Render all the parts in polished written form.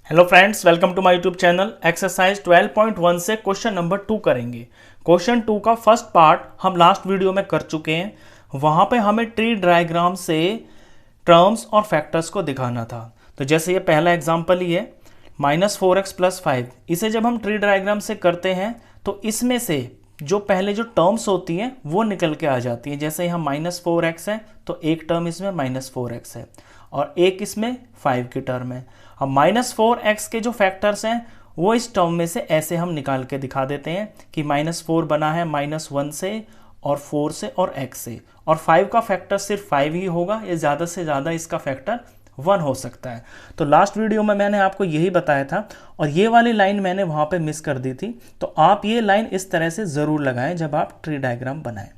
Hello friends, welcome to my YouTube channel. Exercise 12.1 से question number 2 करेंगे। Question 2 का first part हम last video में कर चुके हैं। वहां पे हमें ट्री डायग्राम से टर्म्स और फैक्टर्स को दिखाना था। तो जैसे ये पहला एग्जांपल ही है -4x + 5। इसे जब हम ट्री डायग्राम से करते हैं तो इसमें से जो पहले जो टर्म्स होती हैं वो निकल के आ जाती हैं। जैसे यहाँ -4x है तो एक टर्म इसमें -4x है और एक इसमें 5 की टर्म है। अब -4x के जो फैक्टर्स हैं वो इस टर्म में से ऐसे हम निकाल के दिखा देते हैं कि -4 बना है -1 से और 4 से और x से, और 5 का फैक्टर सिर्फ 5 ही होगा। ये ज़्यादा से ज़्यादा इसका फैक्टर 1 हो सकता है। तो लास्ट वीडियो में मैंने आपको यही बताया था और ये वाली लाइन मैंने वहाँ पे मिस कर दी थी। तो आप ये लाइन इस तरह से ज़रूर लगाएं जब आप ट्री डायग्राम बनाएं।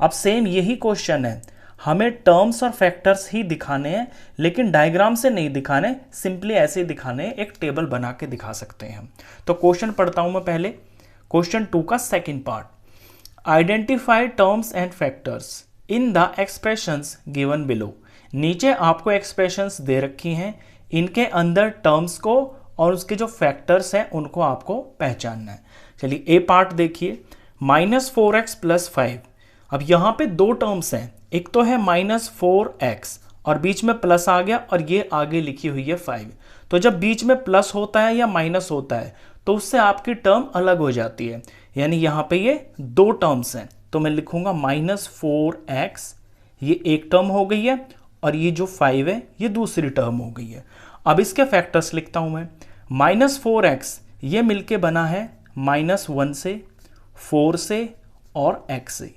अब सेम यही क्वेश्चन है, हमें टर्म्स और फैक्टर्स ही दिखाने हैं लेकिन डायग्राम से नहीं दिखाने, सिंपली ऐसे ही दिखाने हैं, एक टेबल बना के दिखा सकते हैं हम। तो क्वेश्चन पढ़ता हूं मैं पहले। क्वेश्चन 2 का second part, identify terms and factors in the expressions given below. नीचे आपको एक्सप्रेशंस दे रखी हैं, इनके अंदर टर्म्स को और उसके जो फैक्टर्स हैं उनको आपको पहचानना है। चलिए ए पार्ट देखिए, -4x + 5। अब यहां पे दो टर्म्स हैं, एक तो है -4x और बीच में प्लस आ गया और ये आगे लिखी हुई है 5। तो जब बीच में प्लस होता है या माइनस होता है तो उससे आपकी टर्म अलग हो जाती है। यानी यहाँ पे ये दो टर्म्स हैं तो मैं लिखूंगा -4x, ये एक टर्म हो गई है और ये जो 5 है ये दूसरी टर्म हो गई है। अब इसके फैक्टर्स लिखता हूं मैं। -4x ये मिलके बना है -1 से, 4 से और x से।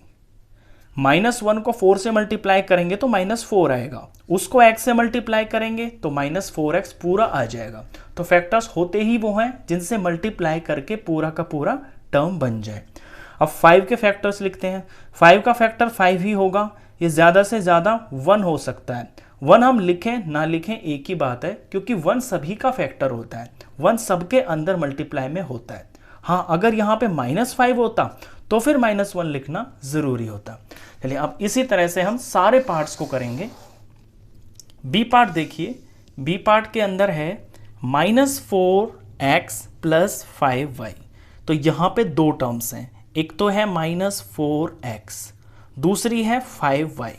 -1 को 4 से मल्टीप्लाई करेंगे तो -4 आएगा, उसको x से मल्टीप्लाई करेंगे तो -4x पूरा आ जाएगा। तो फैक्टर्स होते ही वो हैं जिनसे मल्टीप्लाई करके पूरा का पूरा टर्म बन जाए। अब 5 के फैक्टर्स लिखते हैं। 5 का फैक्टर 5 ही होगा, ये ज़्यादा से ज़्यादा 1 हो सकता है। 1 हम लिखें ना लिखें एक ही बात है, क्योंकि 1 सभी का फैक्टर होता है, 1 सबके अंदर मल्टीप्लाई में होता है। हाँ, अगर यहाँ पे -5 होता तो फिर -1 लिखना ज़रूरी होता। चलिए अब इसी तरह से हम सारे पार्ट्स को करेंगे। बी पार्ट देखिए, बी पार्ट के अंदर है -4x + 5y। तो यहाँ पे दो टर्म्स हैं, एक तो है -4x, दूसरी है 5y।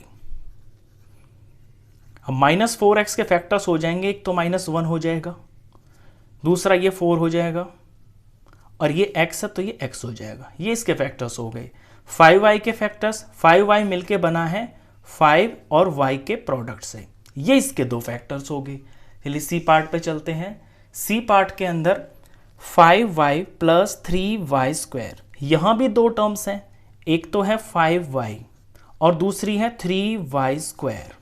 अब -4x के फैक्टर्स हो जाएंगे, एक तो -1 हो जाएगा, दूसरा ये 4 हो जाएगा और ये x है तो ये x हो जाएगा। ये इसके फैक्टर्स हो गए। 5y के फैक्टर्स, 5y मिलके बना है 5 और y के प्रोडक्ट से, ये इसके दो फैक्टर्स हो गए। चलिए सी पार्ट पे चलते हैं। सी पार्ट के अंदर 5y + 3y², यहां भी दो टर्म्स हैं, एक तो है 5y और दूसरी है 3y²।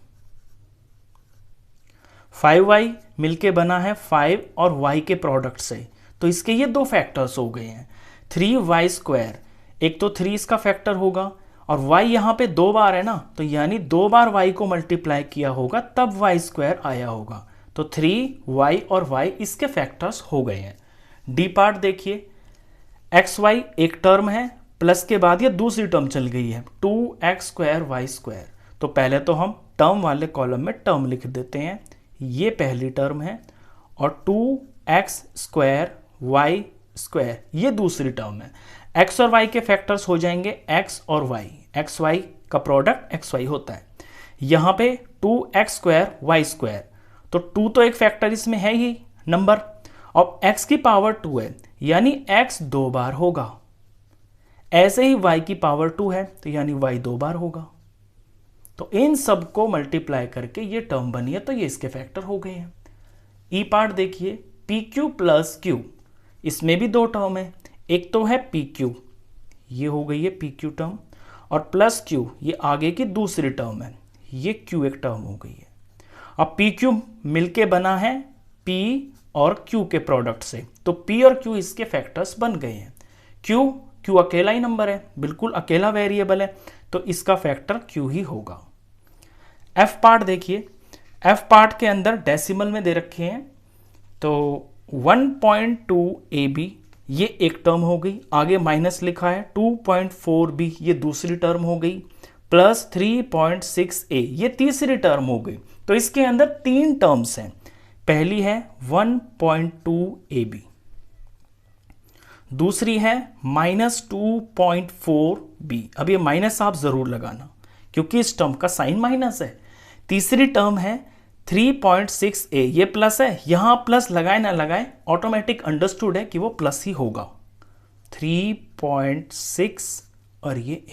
5y मिलके बना है 5 और y के प्रोडक्ट से, तो इसके ये दो फैक्टर्स हो गए हैं। 3y², एक तो 3 इसका फैक्टर होगा और y यहाँ पे दो बार है ना, तो यानी दो बार y को मल्टीप्लाई किया होगा तब y² आया होगा। तो 3y और y इसके फैक्टर्स हो गए हैं। डी पार्ट देखिए, xy एक टर्म है, प्लस के बाद ये दूसरी टर्म चल गई है 2x² y²। तो पहले तो हम टर्म वाले कॉलम में टर्म लिख देते हैं, ये पहली टर्म है और 2x² y² ये दूसरी टर्म है। x और y के फैक्टर्स हो जाएंगे x और y, xy का प्रोडक्ट xy होता है। यहाँ पे 2x² y², तो 2 तो एक फैक्टर इसमें है ही नंबर, और x की पावर 2 है यानी x दो बार होगा। ऐसे ही y की पावर 2 है तो यानी y दो बार होगा। तो इन सब को मल्टीप्लाई करके ये टर्म बनी है, तो ये इसके फैक्टर हो गए हैं। ई पार्ट देखिए, PQ + Q, इसमें भी दो टर्म है, एक तो है PQ, ये हो गई है PQ टर्म, और +Q ये आगे की दूसरी टर्म है, ये Q एक टर्म हो गई है। अब PQ मिलके बना है P और Q के प्रोडक्ट से, तो P और Q इसके फैक्टर्स बन गए हैं। Q अकेला ही नंबर है, बिल्कुल अकेला वेरिएबल है, तो इसका फैक्टर Q ही होगा। F पार्ट देखिए, F पार्ट के अंदर डेसिमल में दे रखे हैं, तो 1.2 AB ये एक टर्म हो गई, आगे माइनस लिखा है 2.4b ये दूसरी टर्म हो गई, +3.6a ये तीसरी टर्म हो गई। तो इसके अंदर तीन टर्म्स हैं, पहली है 1.2 AB, दूसरी है -2.4 B। अब ये माइनस आप जरूर लगाना क्योंकि इस टर्म का साइन माइनस है। तीसरी टर्म है 3.6A, ये प्लस है, यहां प्लस लगाए ना लगाए ऑटोमेटिक अंडरस्टूड है कि वो प्लस ही होगा। 3.6 और ये A।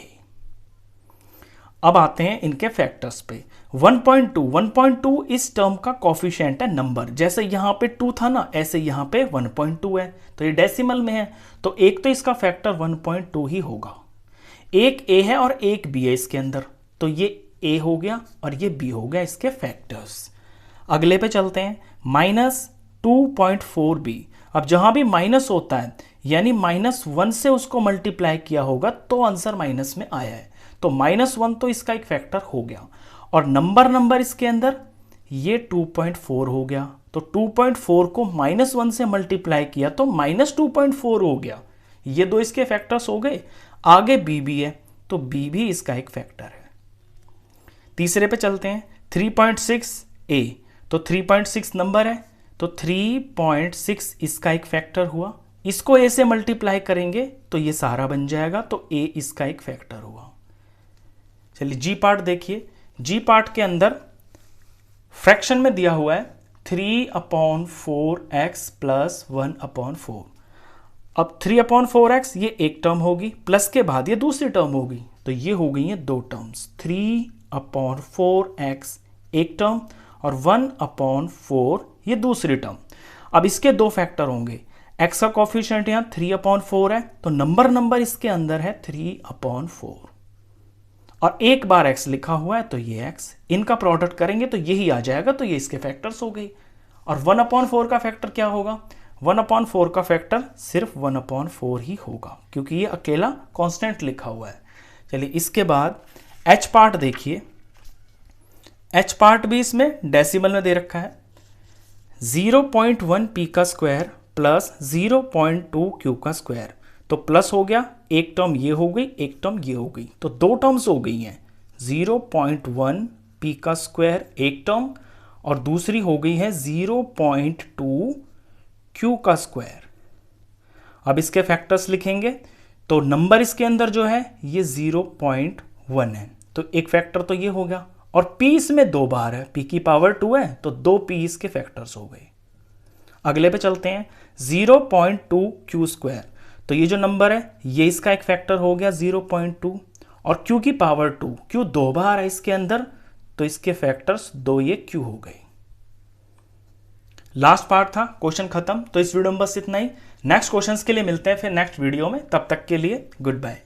अब आते हैं इनके फैक्टर्स पे। 1.2 इस टर्म का कोफिशिएंट है नंबर, जैसे यहां पे 2 था ना, ऐसे यहां पे 1.2 है, तो ये डेसिमल में है, तो एक तो इसका फैक्टर 1.2 ही होगा। एक A है और एक B है इसके अंदर, तो ये A हो गया और ये B हो गया इसके फैक्टर्स। अगले पे चलते हैं, -2.4B। अब जहां भी माइनस होता है यानी -1 से उसको मल्टीप्लाई किया होगा तो आंसर माइनस में आया है, तो -1 तो इसका एक फैक्टर हो गया। और नंबर इसके अंदर ये 2.4 हो गया, तो 2.4 को -1 से मल्टीप्लाई किया तो -2.4 हो गया। ये दो इसके फैक्टर्स हो गए। आगे B भी है, तो B भी इसका एक फैक्टर है। तीसरे पे चलते हैं, 3.6A, तो 3.6 नंबर है, तो 3.6 इसका एक फैक्टर हुआ। इसको A से मल्टीप्लाई करेंगे तो ये सारा बन जाएगा, तो A इसका एक फैक्टर हुआ। चलिए जी पार्ट देखिए। जी पार्ट के अंदर फ्रैक्शन में दिया हुआ है 3/4x + 1/4। अब 3/4x ये एक टर्म होगी, प्लस के बाद ये दूसरी टर्म होगी, तो ये हो गई है दो टर्म्स। 3/4x एक टर्म और 1/4 ये दूसरी टर्म। अब इसके दो फैक्टर होंगे, x का कोफिशिएंट यहाँ 3/4 है, तो नंबर इसके अंदर है 3/4 और एक बार x लिखा हुआ है, तो ये x, इनका प्रोडक्ट करेंगे तो यही आ जाएगा, तो ये इसके फैक्टर्स हो गई। और 1/4 का फैक्टर क्या होगा? 1/4 का फैक्टर सिर्फ 1/4 ही होगा क्योंकि ये अकेला कांस्टेंट लिखा हुआ है। चलिए इसके बाद h पार्ट देखिए। h पार्ट भी इसमें डेसिमल में दे रखा है, 0.1 p का स्क्वायर प्लस 0.2 q का स्क्वायर, तो प्लस हो गया, एक टर्म ये हो गई, एक टर्म ये हो गई, तो दो टर्म्स हो गई हैं। 0.1 p का स्क्वायर एक टर्म और दूसरी हो गई है 0.2 q का स्क्वायर। अब इसके फैक्टर्स लिखेंगे तो नंबर इसके अंदर जो है ये 0.1 है, तो एक फैक्टर तो ये हो गया और p इसमें दो बार है, p की पावर 2 है, तो 2p इसके फैक्टर्स हो गए। अगले पे चलते हैं, 0.2 q स्क्वायर, तो ये जो नंबर है ये इसका एक फैक्टर हो गया 0.2 और q की पावर 2, q दो बार है इसके अंदर, तो इसके फैक्टर्स दो, ये q हो गए। लास्ट पार्ट था, क्वेश्चन खत्म। तो इस वीडियो में बस इतना ही। नेक्स्ट क्वेश्चंस के लिए मिलते हैं फिर नेक्स्ट वीडियो में, तब तक के लिए गुड बाय।